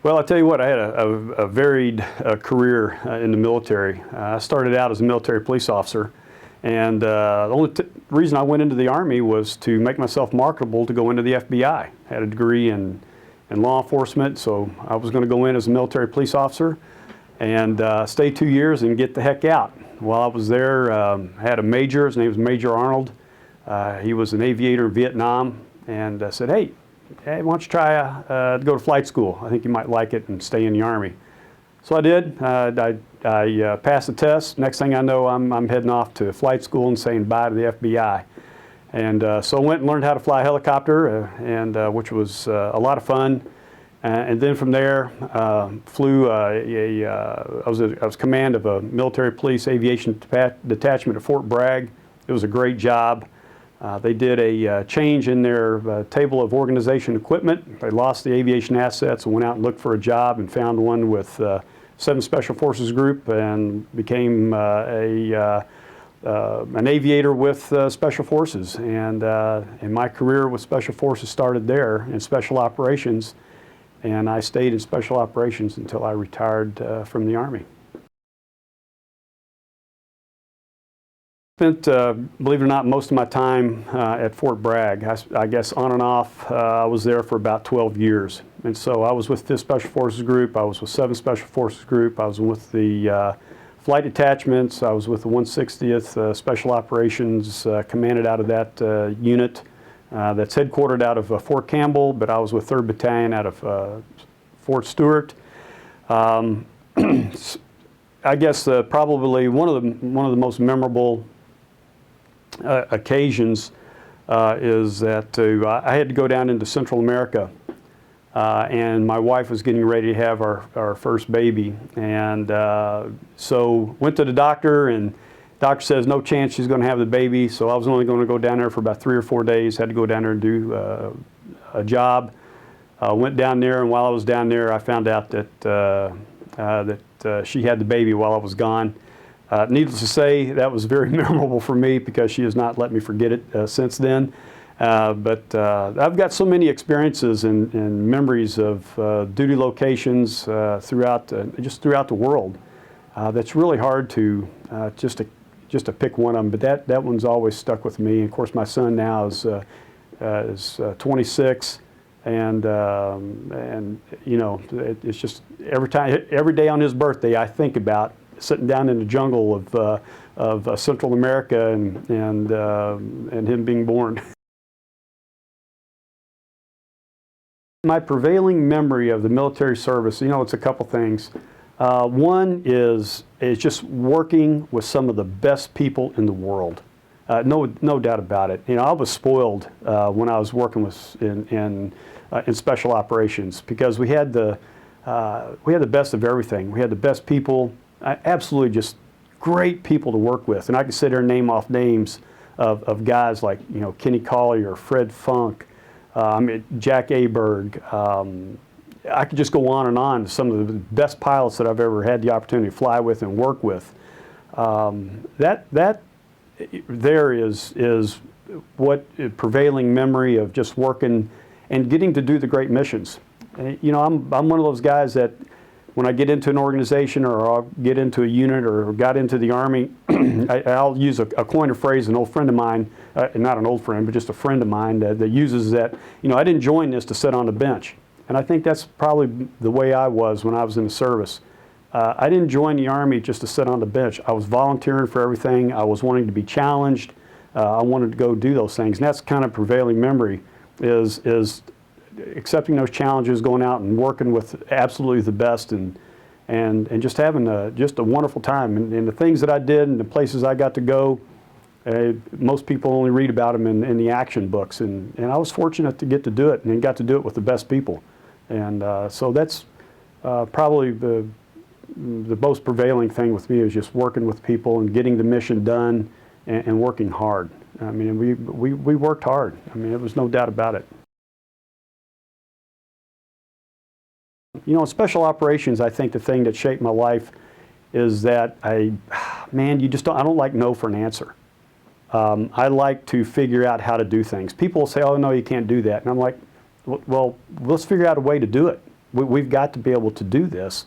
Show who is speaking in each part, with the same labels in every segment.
Speaker 1: Well, I'll tell you what, I had a varied career in the military. I started out as a military police officer, and the only reason I went into the Army was to make myself marketable to go into the FBI. I had a degree in law enforcement, so I was going to go in as a military police officer and stay 2 years and get the heck out. While I was there, I had a major, his name was Major Arnold. He was an aviator in Vietnam, and said, hey, why don't you try to go to flight school? I think you might like it and stay in the Army. So I did. I passed the test. Next thing I know, I'm heading off to flight school and saying bye to the FBI. And so I went and learned how to fly a helicopter, which was a lot of fun. And then from there, flew I was command of a military police aviation detachment at Fort Bragg. It was a great job. They did a change in their table of organization equipment. They lost the aviation assets and went out and looked for a job and found one with 7th Special Forces Group and became an aviator with Special Forces. And my career with Special Forces started there in Special Operations, and I stayed in Special Operations until I retired from the Army. Spent, believe it or not, most of my time at Fort Bragg. I guess on and off, I was there for about 12 years. And so I was with 5th Special Forces Group, I was with 7th Special Forces Group, I was with the flight detachments, I was with the 160th Special Operations, commanded out of that unit that's headquartered out of Fort Campbell, but I was with 3rd Battalion out of Fort Stewart. I guess probably one of the most memorable occasions is that I had to go down into Central America, and my wife was getting ready to have our first baby, and so went to the doctor, and the doctor says no chance she's going to have the baby. So I was only going to go down there for about 3 or 4 days. Had to go down there and do a job. Went down there, and while I was down there, I found out that she had the baby while I was gone. Needless to say, that was very memorable for me because she has not let me forget it since then. But I've got so many experiences and memories of duty locations throughout the world. That's really hard to just to pick one of them. But that one's always stuck with me. And of course, my son now is 26. And you know, it's just every day on his birthday, I think about sitting down in the jungle of Central America and him being born. My prevailing memory of the military service, you know, it's a couple things. One is just working with some of the best people in the world. No doubt about it. You know, I was spoiled when I was working in Special Operations because we had the best of everything. We had the best people, absolutely just great people to work with. And I can sit here and name off names of guys like, you know, Kenny Collier, Fred Funk, Jack Aberg. I could just go on and on. Some of the best pilots that I've ever had the opportunity to fly with and work with. That there is what prevailing memory of just working and getting to do the great missions. You know, I'm one of those guys that when I get into an organization or I'll get into a unit or got into the Army, I'll use a coin of phrase, an old friend of mine, not an old friend, but just a friend of mine that uses that, you know, I didn't join this to sit on the bench. And I think that's probably the way I was when I was in the service. I didn't join the Army just to sit on the bench. I was volunteering for everything. I was wanting to be challenged. I wanted to go do those things. And that's kind of prevailing memory is accepting those challenges, going out and working with absolutely the best and just having just a wonderful time. And the things that I did and the places I got to go, most people only read about them in the action books. And I was fortunate to get to do it and got to do it with the best people. And so that's probably the most prevailing thing with me is just working with people and getting the mission done and working hard. I mean, we worked hard. I mean, there was no doubt about it. You know, in Special Operations, I think the thing that shaped my life is that I don't like no for an answer. I like to figure out how to do things. People say, oh, no, you can't do that. And I'm like, well, let's figure out a way to do it. We've got to be able to do this.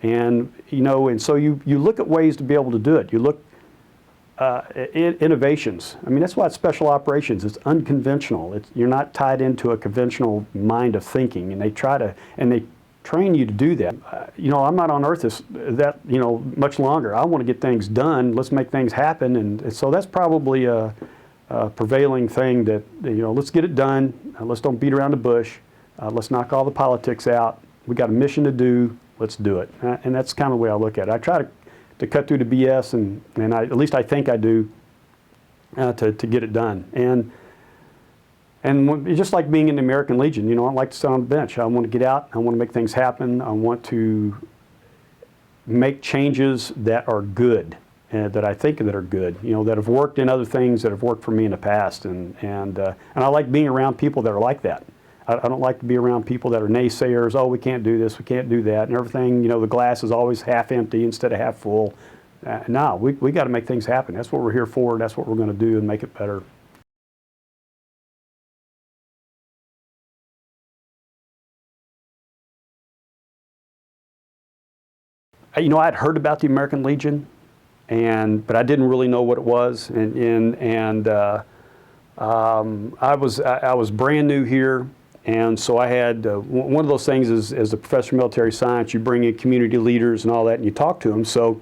Speaker 1: And, and so you look at ways to be able to do it. You look innovations. I mean, that's why it's special operations. It's unconventional. You're not tied into a conventional mind of thinking, and they train you to do that. I'm not on earth much longer. I want to get things done. Let's make things happen, and so that's probably a prevailing thing that, let's get it done. Let's don't beat around the bush. Let's knock all the politics out. We got a mission to do. Let's do it. And that's kind of the way I look at it. I try to cut through the BS, and at least I think I do, to get it done. And just like being in the American Legion, I like to sit on the bench. I want to get out. I want to make things happen. I want to make changes that are good, that I think that are good, that have worked in other things that have worked for me in the past. And I like being around people that are like that. I don't like to be around people that are naysayers. Oh, we can't do this, we can't do that, and everything. The glass is always half empty instead of half full. No, we got to make things happen. That's what we're here for. That's what we're going to do and make it better. I'd heard about the American Legion, but I didn't really know what it was. I was brand new here, and so I had one of those things is, as a professor of military science, you bring in community leaders and all that, and you talk to them. So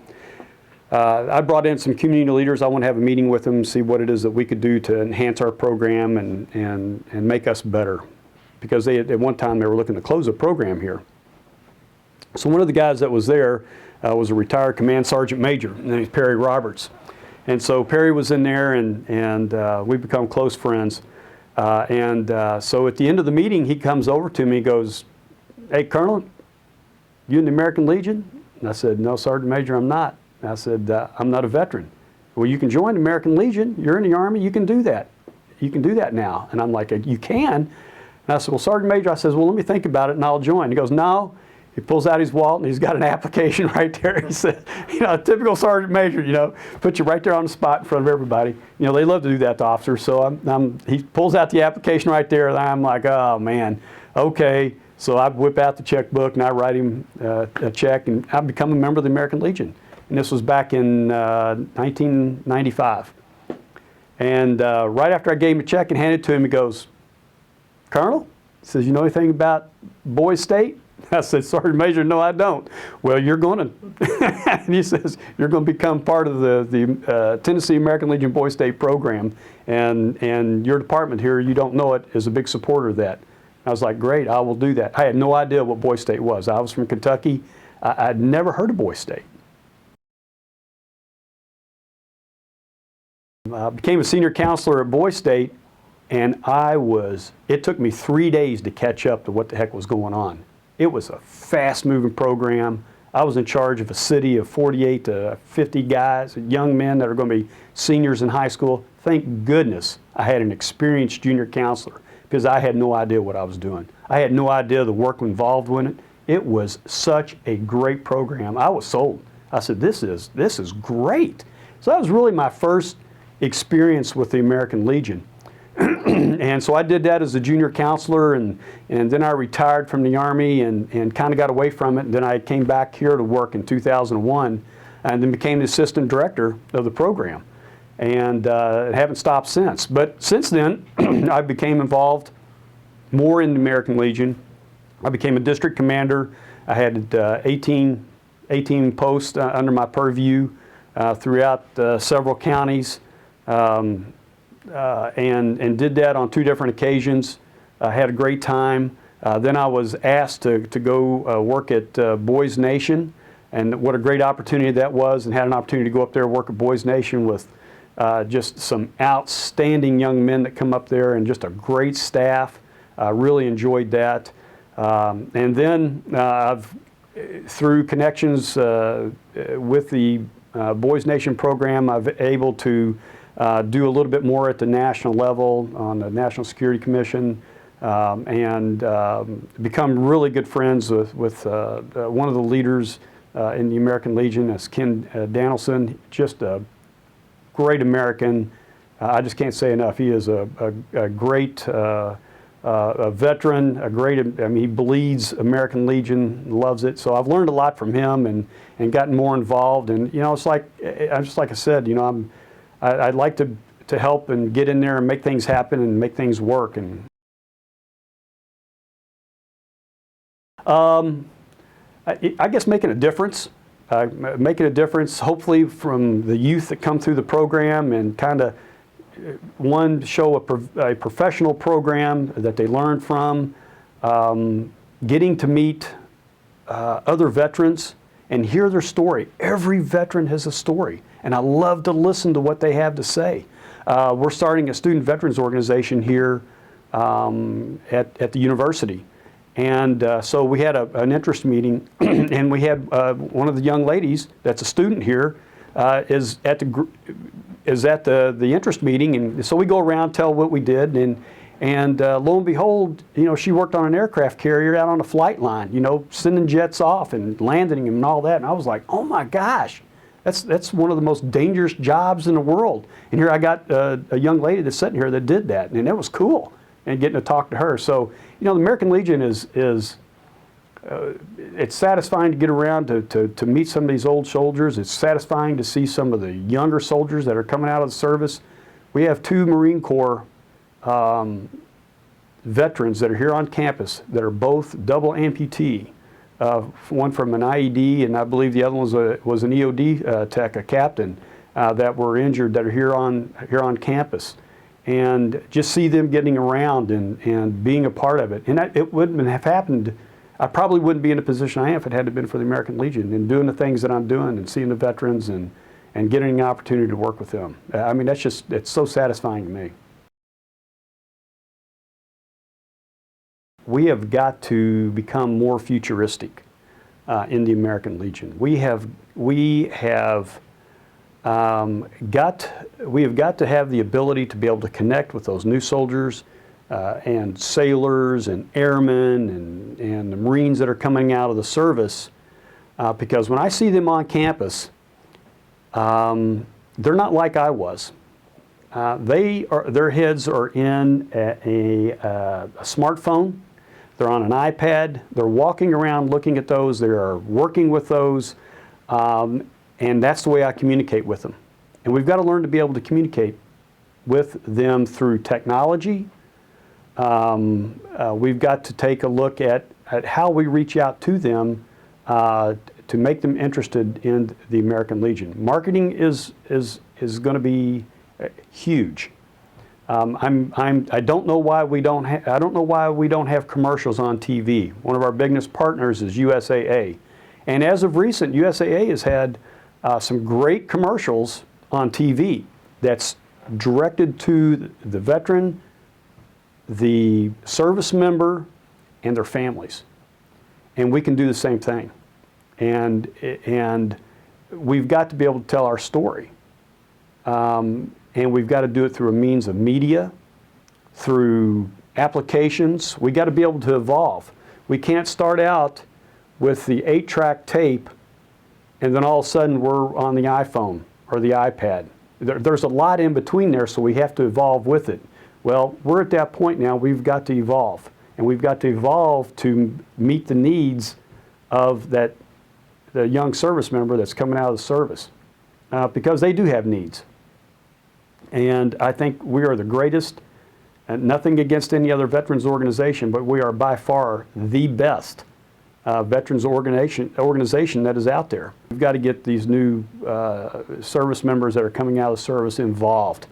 Speaker 1: I brought in some community leaders. I want to have a meeting with them, see what it is that we could do to enhance our program and make us better, because at one time they were looking to close a program here. So one of the guys that was there was a retired command sergeant major. His name is Perry Roberts. And so Perry was in there, and we've become close friends. So at the end of the meeting, he comes over to me and goes, "Hey, Colonel, you in the American Legion?" And I said, "No, Sergeant Major, I'm not." And I said, "I'm not a veteran." "Well, you can join the American Legion. You're in the Army. You can do that. You can do that now." And I'm like, "You can?" And I said, "Well, Sergeant Major," I says, "well, let me think about it and I'll join." He goes, "No." He pulls out his wallet and he's got an application right there. He said, typical Sergeant Major, put you right there on the spot in front of everybody. They love to do that to officers. So he pulls out the application right there, and I'm like, oh man, okay. So I whip out the checkbook and I write him a check, and I become a member of the American Legion. And this was back in 1995. And right after I gave him a check and handed it to him, he goes, "Colonel," he says, "you know anything about Boys State?" I said, "Sergeant Major, no, I don't." "Well, you're going to," and he says, "you're going to become part of the Tennessee American Legion Boys State program, and your department here, you don't know it, is a big supporter of that." I was like, "Great, I will do that." I had no idea what Boys State was. I was from Kentucky. I'd never heard of Boys State. I became a senior counselor at Boys State, and it took me 3 days to catch up to what the heck was going on. It was a fast-moving program. I was in charge of a city of 48 to 50 guys, young men that are going to be seniors in high school. Thank goodness I had an experienced junior counselor, because I had no idea what I was doing. I had no idea the work involved with it. It was such a great program. I was sold. I said, this is great. So that was really my first experience with the American Legion. And so I did that as a junior counselor, and then I retired from the Army and kind of got away from it. And then I came back here to work in 2001 and then became the assistant director of the program. And haven't stopped since. But since then, I became involved more in the American Legion. I became a district commander. I had 18 posts under my purview throughout several counties. And did that on 2 different occasions. Had a great time. Then I was asked to go work at Boys Nation, and what a great opportunity that was, and had an opportunity to go up there and work at Boys Nation with just some outstanding young men that come up there, and just a great staff. Really enjoyed that. And then through connections with the Boys Nation program, I've been able to do a little bit more at the national level on the National Security Commission, and become really good friends with one of the leaders in the American Legion, as Ken Danielson. Just a great American. I just can't say enough. He is a great a veteran, a great, I mean, he bleeds American Legion, loves it. So I've learned a lot from him and gotten more involved. And, you know, it's like, just like I said, you know, I'd like to help and get in there and make things happen and make things work. And I guess making a difference. Making a difference, hopefully, from the youth that come through the program, and kind of show a professional program that they learn from, getting to meet other veterans and hear their story. Every veteran has a story, and I love to listen to what they have to say. We're starting a student veterans organization here at the university. And so we had an interest meeting, and we had one of the young ladies that's a student here is at the interest meeting, and so we go around, tell what we did, and lo and behold, you know, she worked on an aircraft carrier out on a flight line, you know, sending jets off and landing them and all that, and I was like, oh my gosh, that's one of the most dangerous jobs in the world. And here I got a young lady that's sitting here that did that, and it was cool. And getting to talk to her. So, you know, the American Legion is it's satisfying to get around to meet some of these old soldiers. It's satisfying to see some of the younger soldiers that are coming out of the service. We have 2 Marine Corps veterans that are here on campus that are both double amputee. One from an IED, and I believe the other one was an EOD tech, a captain, that were injured, that are here on campus. And just see them getting around and being a part of it. And it wouldn't have happened, I probably wouldn't be in the position I am if it hadn't been for the American Legion, and doing the things that I'm doing and seeing the veterans and getting an opportunity to work with them. I mean, it's so satisfying to me. We have got to become more futuristic in the American Legion. We have got to have the ability to be able to connect with those new soldiers and sailors and airmen and the Marines that are coming out of the service, because when I see them on campus, they're not like I was. Their heads are in a smartphone. They're on an iPad. They're walking around looking at those. They are working with those. And that's the way I communicate with them. And we've got to learn to be able to communicate with them through technology. We've got to take a look at how we reach out to them to make them interested in the American Legion. Marketing is going to be huge. I don't know why we don't have commercials on TV. One of our biggest partners is USAA. And as of recent, USAA has had some great commercials on TV that's directed to the veteran, the service member, and their families. And we can do the same thing. And we've got to be able to tell our story. And we've got to do it through a means of media, through applications. We've got to be able to evolve. We can't start out with the 8-track tape and then all of a sudden we're on the iPhone or the iPad. There's a lot in between there, so we have to evolve with it. Well, we're at that point now. We've got to evolve, and we've got to evolve to meet the needs of the young service member that's coming out of the service, because they do have needs. And I think we are the greatest, and nothing against any other veterans organization, but we are by far the best veterans organization that is out there. We've got to get these new service members that are coming out of service involved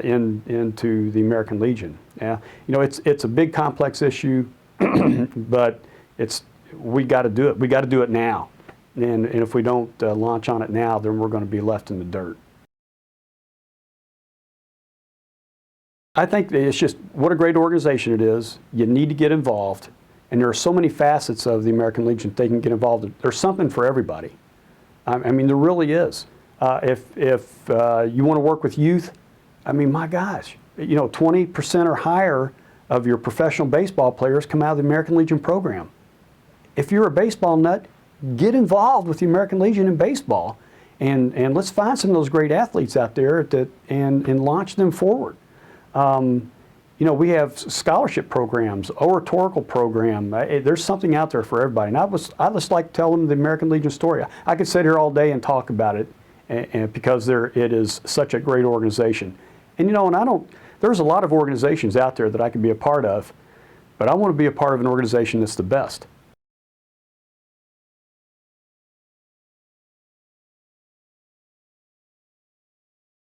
Speaker 1: into the American Legion. You know, it's a big, complex issue, but we got to do it. We got to do it now, and if we don't launch on it now, then we're going to be left in the dirt. I think it's just what a great organization it is. You need to get involved. And there are so many facets of the American Legion they can get involved in. There's something for everybody. I mean, there really is. If you want to work with youth, I mean, my gosh, you know, 20% or higher of your professional baseball players come out of the American Legion program. If you're a baseball nut, get involved with the American Legion in baseball, and let's find some of those great athletes out there and launch them forward. You know, we have scholarship programs, oratorical program. There's something out there for everybody. And I just like to tell them the American Legion story. I could sit here all day and talk about it, and because it is such a great organization. And you know, there's a lot of organizations out there that I could be a part of, but I want to be a part of an organization that's the best.